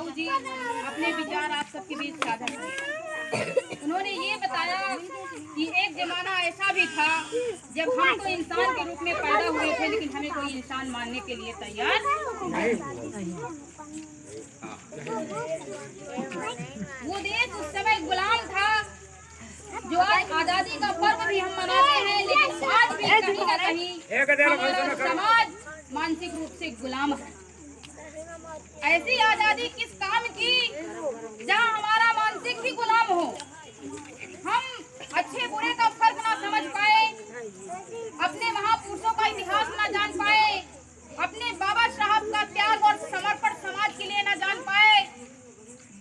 बाबूजी अपने विचार आप सबके बीच साझा किए। उन्होंने ये बताया कि एक जमाना ऐसा भी था जब हम तो इंसान के रूप में पैदा हुए थे, लेकिन हमें कोई इंसान मानने के लिए तैयार नहीं। वो देश उस समय गुलाम था जो आज आजादी का पर्व भी हम मनाते हैं, लेकिन आज भी कहीं न कहीं हमारा समाज मानसिक रूप से गुलाम है। ऐसी आजादी किस काम की जहां हमारा मानसिक ही गुलाम हो, हम अच्छे बुरे का फर्क ना समझ पाए, अपने महापुरुषों का इतिहास ना जान पाए, अपने बाबा साहब का त्याग और समर्पण समाज के लिए ना जान पाए।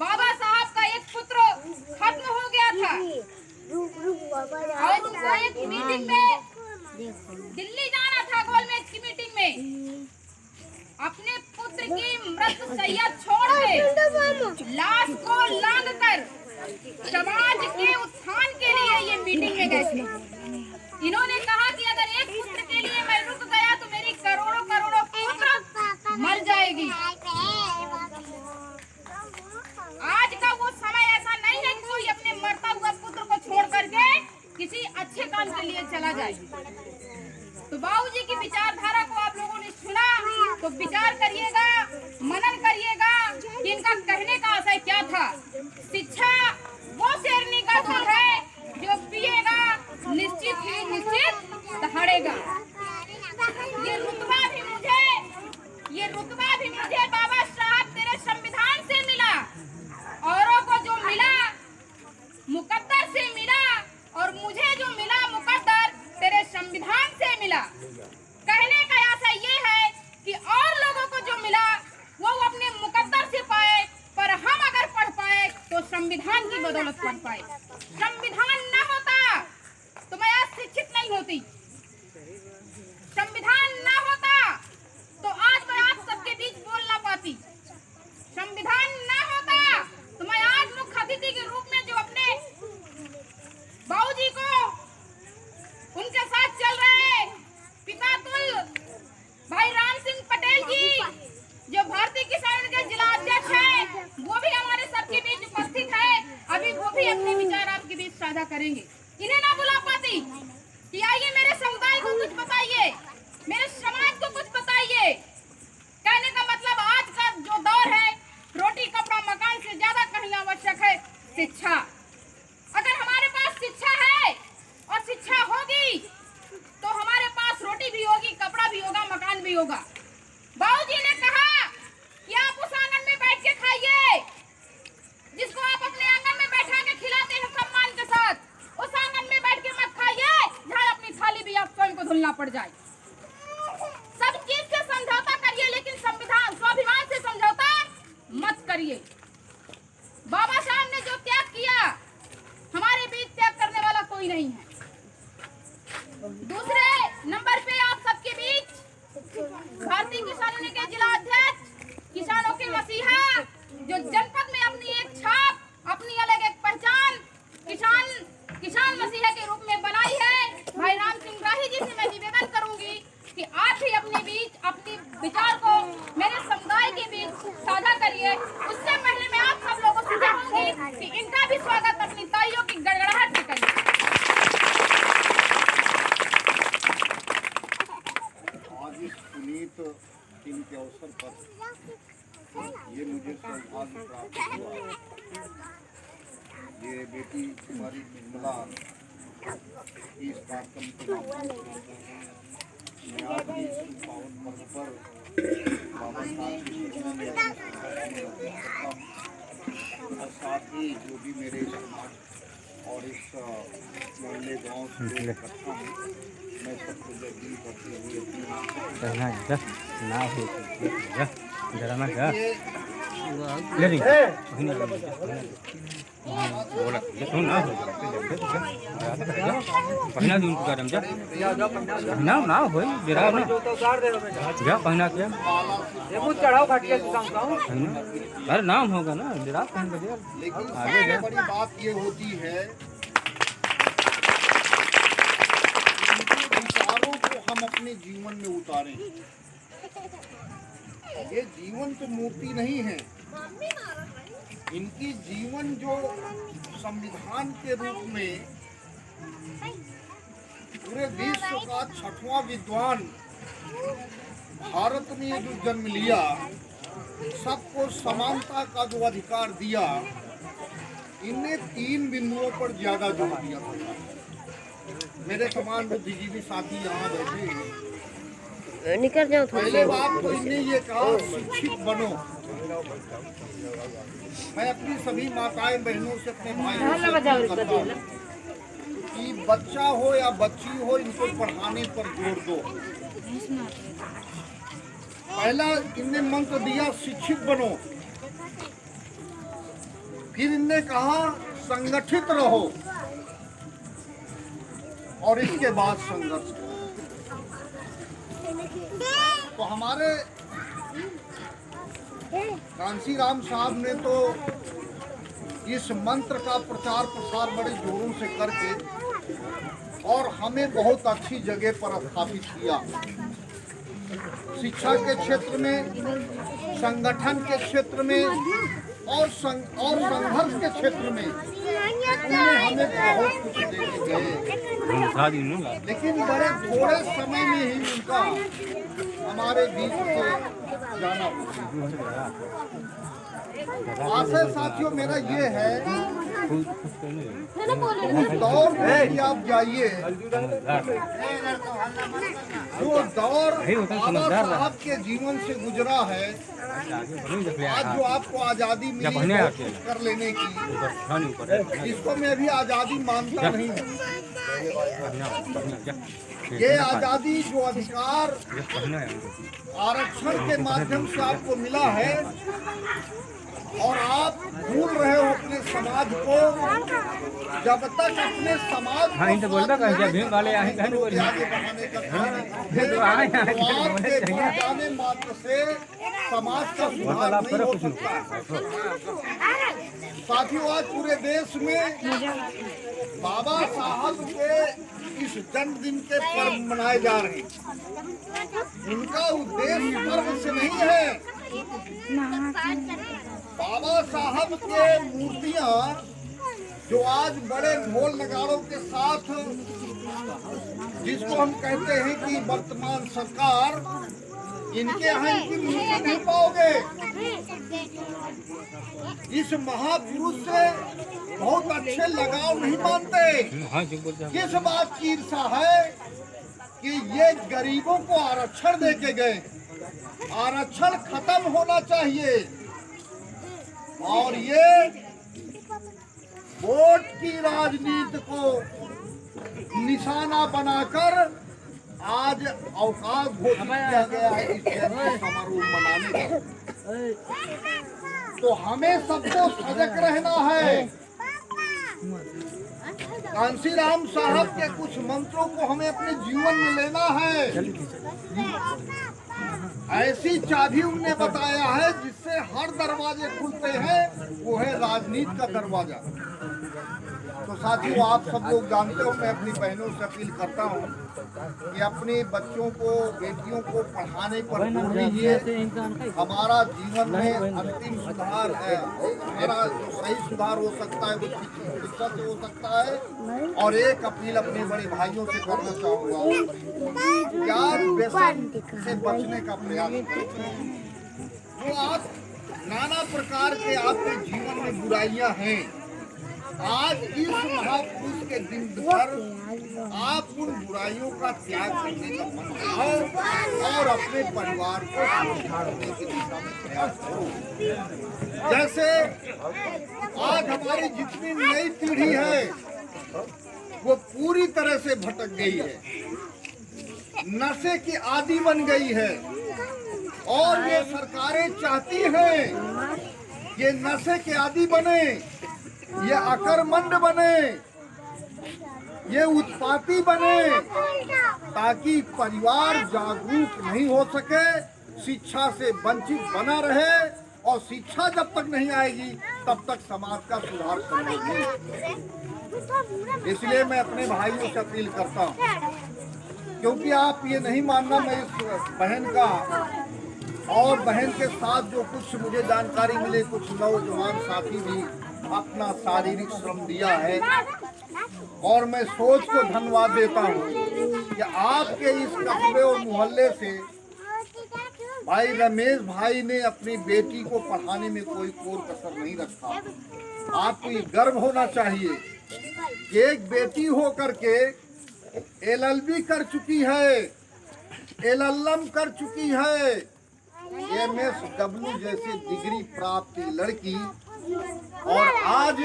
बाबा साहब का एक पुत्र खत्म हो गया था और उनको एक मीटिंग में दिल्ली जाना था, गोलमेज की मीटिंग में। अपने पुत्र की मृतशैया छोड़ के लाश को लांग कर समाज के उत्थान के लिए ये मीटिंग में गए थे। इन्होंने कहा कि अगर एक पुत्र के लिए मैं रुक गया तो मेरी करोड़ों करोड़ों पुत्र मर जाएगी। आज का वो समय ऐसा नहीं है कि कोई अपने मरता हुआ पुत्र को छोड़ करके किसी अच्छे काम के लिए चला जाए। तो बाबूजी की विचारधारा को आप लोगों ने सुना तो विचार करिएगा, मनन करिएगा कि इनका कहने का आशय क्या था। शिक्षा वो शेरनी का दूध है जो पिएगा निश्चित ही निश्चित दहाड़ेगा। ये रुतबा भी मुझे बाबा साहब तेरे संविधान से मिला, औरों को जो मिला मुकद्दर से मिला और मुझे जो मिला मुकद्दर तेरे संविधान से मिला। कहने का आशय ये है कि और लोगों को जो मिला वो अपने मुकद्दर से पाए, पर हम अगर पढ़ पाए तो संविधान की बदौलत पढ़ पाए। संविधान न होता तो मैं आज शिक्षित नहीं होती, संविधान न होता तो आज मैं आप सबके बीच बोल ना पाती, संविधान न होता तो मैं आज मुख्य अतिथि के रूप में जो अपने बाबूजी को उनके साथ चल रहे पितातुल भाई राम सिंह पटेल जी जो भारतीय किसान के जिला अध्यक्ष हैं, वो भी हमारे सबके बीच उपस्थित है। अभी वो भी अपने विचार आपके बीच साझा करेंगे। इन्हें ना बुला पाती कि आइए मेरे समुदाय को कुछ बताइए, मेरे समाज को कुछ बताइए। कहने का मतलब आज का जो दौर है, रोटी कपड़ा मकान से ज्यादा कहीं आवश्यक है शिक्षा। अगर हमारे पास शिक्षा है और शिक्षा होगी तो हमारे पास रोटी भी होगी, कपड़ा भी होगा, मकान भी होगा। बाबूजी ने कहा कि आप उस आंगन में बैठ के खाइए जिसको आप अपने आंगन में बैठा के खिलाते हैं सम्मान के साथ, उस आंगन में बैठ के मत खाइए जहाँ अपनी थाली भी आप स्वयं को धुलना पड़ जाए। सब चीज से समझौता करिए, लेकिन संविधान स्वाभिमान से समझौता मत करिए। बाबा साहब ने जो त्याग किया, हमारे बीच त्याग करने वाला कोई नहीं है। दूसरे नंबर पे आप सबके बीच भारतीय किसानों के जिला अध्यक्ष, किसानों के मसीहा, जो जनपद में अपनी एक छाप, अपनी अलग एक पहचान किसान मसीहा के रूप में बनाई है, भाई राम सिंह राही जी से मैं निवेदन करूंगी कि आप भी अपने बीच अपने विचार को मेरे समुदाय के बीच साझा करिए। उससे पहले मैं आप सब लोगों से चाहूंगी कि इनका भी स्वागत अपनी तालियों की गड़गड़ाहट से करिए। आज इस पुनीत दिन के अवसर पर ये मुझे सौभाग्य प्राप्त हुआ, ये बेटी कुमारी निर्मला इस कार्यक्रम के मैं आज भी इस पावन पर्व पर बाबा साहब की सूचना में और साथ ही जो भी मेरे समाज और इस मोहल्ले गाँव से इकट्ठा हूँ, मैं सबको जल्दी करते हुए पहना दी उनको करम जा ना होई जरा ना जा पहना के ये कुछ चढ़ाओ घाटिया का अरे नाम होगा ना जरा पहन के लेकिन आगे बड़ी बात ये होती है विचारों को हम अपने जीवन में उतारें। ये जीवन तो मूर्ति नहीं है, इनकी जीवन जो संविधान के रूप में पूरे विश्व का 6वां विद्वान भारत ने जो जन्म लिया, सबको समानता का जो अधिकार दिया, इनने 3 बिंदुओं पर ज्यादा जोर दिया था। मेरे समान बुद्धिजीवी साथी यहाँ बैठे हैं, निकल जाओ। पहले बात तो इनने ये कहा शिक्षित बनो। मैं अपनी सभी माताएं बहनों से, अपने भाइयों से अपील करता हूं कि बच्चा हो या बच्ची हो, इनको पढ़ाने पर जोर दो। पहला इनने मंत्र दिया शिक्षित बनो, फिर इनने कहा संगठित रहो, और इसके बाद संघर्ष करो। तो हमारे कांसी राम साहब ने तो इस मंत्र का प्रचार प्रसार बड़े जोरों से करके और हमें बहुत अच्छी जगह पर स्थापित किया। शिक्षा के क्षेत्र में, संगठन के क्षेत्र में और संघर्ष के क्षेत्र में उन्होंने हमें बहुत कुछ देके गए, लेकिन बड़े थोड़े समय में ही उनका हमारे बीच से जाना पड़ा। आशा साथियों मेरा ये है, उस दौर में आप जाइए जो दौर बाबा साहब के जीवन से गुजरा है, आज जो आपको आजादी मिली कर लेने की, इसको मैं भी आजादी मानता नहीं हूँ। ये आजादी जो अधिकार आरक्षण के माध्यम से आपको मिला है, और आप भूल रहे हो अपने समाज को, जब तक अपने समाज को आगे बढ़ाने का जाने मात्र से समाज का सुधार नहीं हो सकता। साथियों, आज पूरे देश में बाबा साहब के इस जन्मदिन के पर्व मनाए जा रहे हैं। इनका उद्देश्य पर्व से नहीं है, बाबा साहब के मूर्तियां जो आज बड़े ढोल नगाड़ों के साथ, जिसको हम कहते हैं कि वर्तमान सरकार, इनके यहाँ इनकी मूर्ति नहीं पाओगे। इस महापुरुष से बहुत अच्छे लगाव नहीं मानते। किस बात की ईर्षा है कि ये गरीबों को आरक्षण देके गए। आरक्षण खत्म होना चाहिए, और ये वोट की राजनीति को निशाना बनाकर आज अवकाश घोषित किया गया है इस जयंती समारोह मनाने का। तो हमें सबको सजग रहना है। कांसी राम साहब के कुछ मंत्रों को हमें अपने जीवन में लेना है। ऐसी चाबी उन्हें बताया है जिससे हर दरवाजे खुलते हैं, वो है राजनीति का दरवाजा। तो साथियों, आप सब लोग जानते हो, मैं अपनी बहनों से अपील करता हूँ कि अपने बच्चों को, बेटियों को पढ़ाने पर जोर दीजिए। हमारा जीवन में अंतिम सुधार है, हमारा जो सही सुधार हो सकता है वो शिक्षा से हो सकता है। और एक अपील अपने बड़े भाइयों से करना चाहूँगा, यार व्यसन से बचने का प्रयास करें। जो आप नाना प्रकार के आपके जीवन में बुराइयां हैं, आज इस महापुरुष के दिन पर आप उन बुराइयों का त्याग करने का मन बनाओ और अपने परिवार को सुधारने की दिशा में प्रयास करो। जैसे आज हमारी जितनी नई पीढ़ी है वो पूरी तरह से भटक गई है, नशे की आदी बन गई है, और ये सरकारें चाहती हैं ये नशे के आदी बने, ये अकर्मण्य बने, ये उत्पाती बने, ताकि परिवार जागरूक नहीं हो सके, शिक्षा से वंचित बना रहे, और शिक्षा जब तक नहीं आएगी तब तक समाज का सुधार संभव नहीं। इसलिए मैं अपने भाइयों से अपील करता हूँ, क्योंकि आप ये नहीं मानना, मैं इस बहन का और बहन के साथ जो कुछ मुझे जानकारी मिले, कुछ नौजवान साथी भी अपना शारीरिक श्रम दिया है और मैं सोच को धन्यवाद देता हूँ कि आपके इस कस्बे और मोहल्ले से भाई रमेश भाई ने अपनी बेटी को पढ़ाने में कोई कोर कसर नहीं रखा। आपको ये गर्व होना चाहिए कि एक बेटी हो करके LLB कर चुकी है, LLM कर चुकी है, MSW जैसे डिग्री प्राप्त लड़की और आज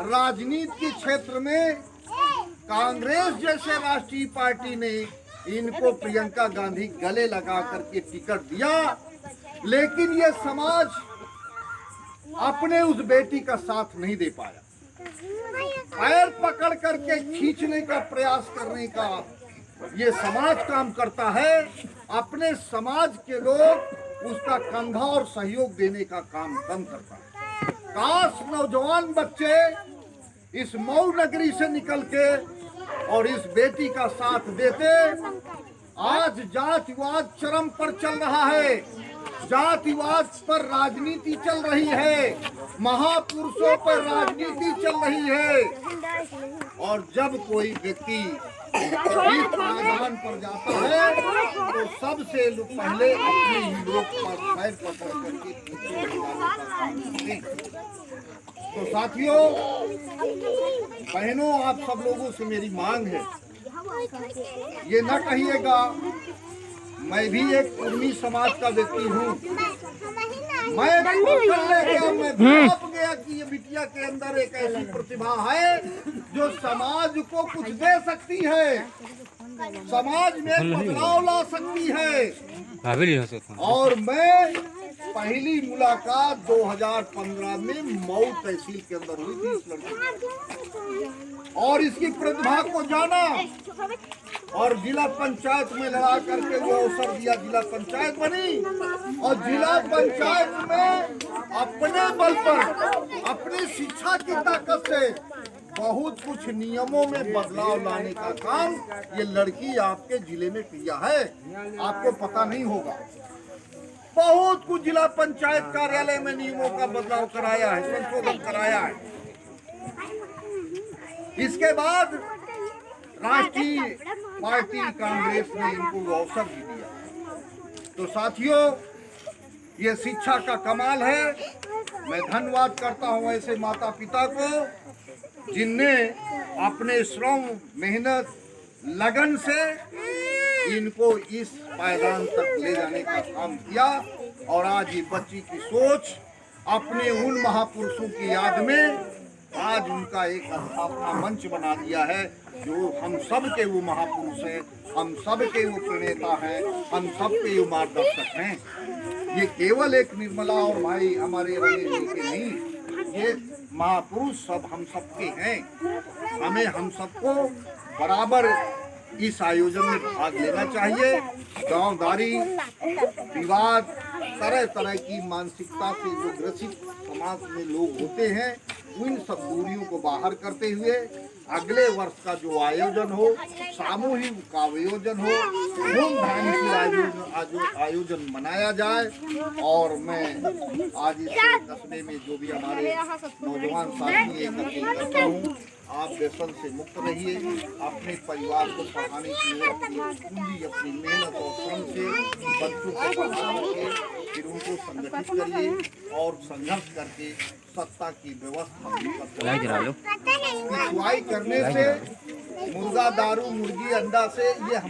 राजनीति के क्षेत्र में कांग्रेस जैसे राष्ट्रीय पार्टी ने इनको प्रियंका गांधी गले लगा करके टिकट दिया, लेकिन ये समाज अपने उस बेटी का साथ नहीं दे पाया। पैर पकड़ करके खींचने का प्रयास करने का ये समाज काम करता है, अपने समाज के लोग उसका कंधा और सहयोग देने का काम कम करता है। काश नौजवान बच्चे इस मऊ नगरी से निकल के और इस बेटी का साथ देते। आज जातिवाद चरम पर चल रहा है, जातिवाद पर राजनीति चल रही है, महापुरुषों पर राजनीति चल रही है और जब कोई व्यक्ति इस मैदान पर जाता है तो सबसे पहले अपने ही लोग पर पैर पकड़ करके पीछे लगाने का काम करते हैं। तो साथियों, बहनों, आप सब लोगों से मेरी मांग है, ये न कहिएगा मैं भी एक उर्मी समाज का व्यक्ति हूँ, मैं भाप गया कि ये बिटिया के अंदर एक ऐसी प्रतिभा है जो समाज को कुछ दे सकती है, समाज में बदलाव ला सकती है। और मैं पहली मुलाकात 2015 में मऊ तहसील के अंदर हुई थी इस लड़की और इसकी प्रतिभा को जाना और जिला पंचायत में लड़ा करके वो अवसर दिया, जिला पंचायत बनी और जिला पंचायत में अपने बल पर अपनी शिक्षा की ताकत से बहुत कुछ नियमों में बदलाव लाने का काम ये लड़की आपके जिले में किया है। आपको पता नहीं होगा, बहुत कुछ जिला पंचायत कार्यालय में नियमों का बदलाव कराया है, संशोधन कराया है। इसके बाद राष्ट्रीय पार्टी कांग्रेस ने इनको अवसर भी दिया। तो साथियों, ये शिक्षा का कमाल है। मैं धन्यवाद करता हूँ ऐसे माता पिता को जिनने अपने श्रम, मेहनत, लगन से इनको इस पायदान तक ले जाने का काम किया और आज ये बच्ची की सोच अपने उन महापुरुषों की याद में आज उनका एक अपना मंच बना दिया है जो हम सब के वो महापुरुष हैं, हम सब के वो प्रणेता हैं, हम सब के वो मार्गदर्शक हैं। ये केवल एक निर्मला और भाई हमारे रमेश जी के नहीं, ये महापुरुष सब हम सबके हैं। हमें हम सबको बराबर इस आयोजन में भाग लेना चाहिए। गांवदारी, विवाद, तरह तरह की मानसिकता से जो ग्रसित समाज में लोग होते हैं, उन सब दूरियों को बाहर करते हुए अगले वर्ष का जो आयोजन हो, सामूहिक आयोजन हो, धूमधाम से आयोजन मनाया जाए। और मैं आज इस कस्बे में जो भी हमारे नौजवान साथी एकत्रित करता हूँ, आप व्यसन से मुक्त रहिए, अपने परिवार को पढ़ाने की ओर अपनी पूंजी, अपनी मेहनत और श्रम से बच्चों को पढ़ाइए, फिर उनको संगठित करिए और संघर्ष करके सत्ता की व्यवस्था पिछुआई करने से, मुर्गा दारू, मुर्गी अंडा से ये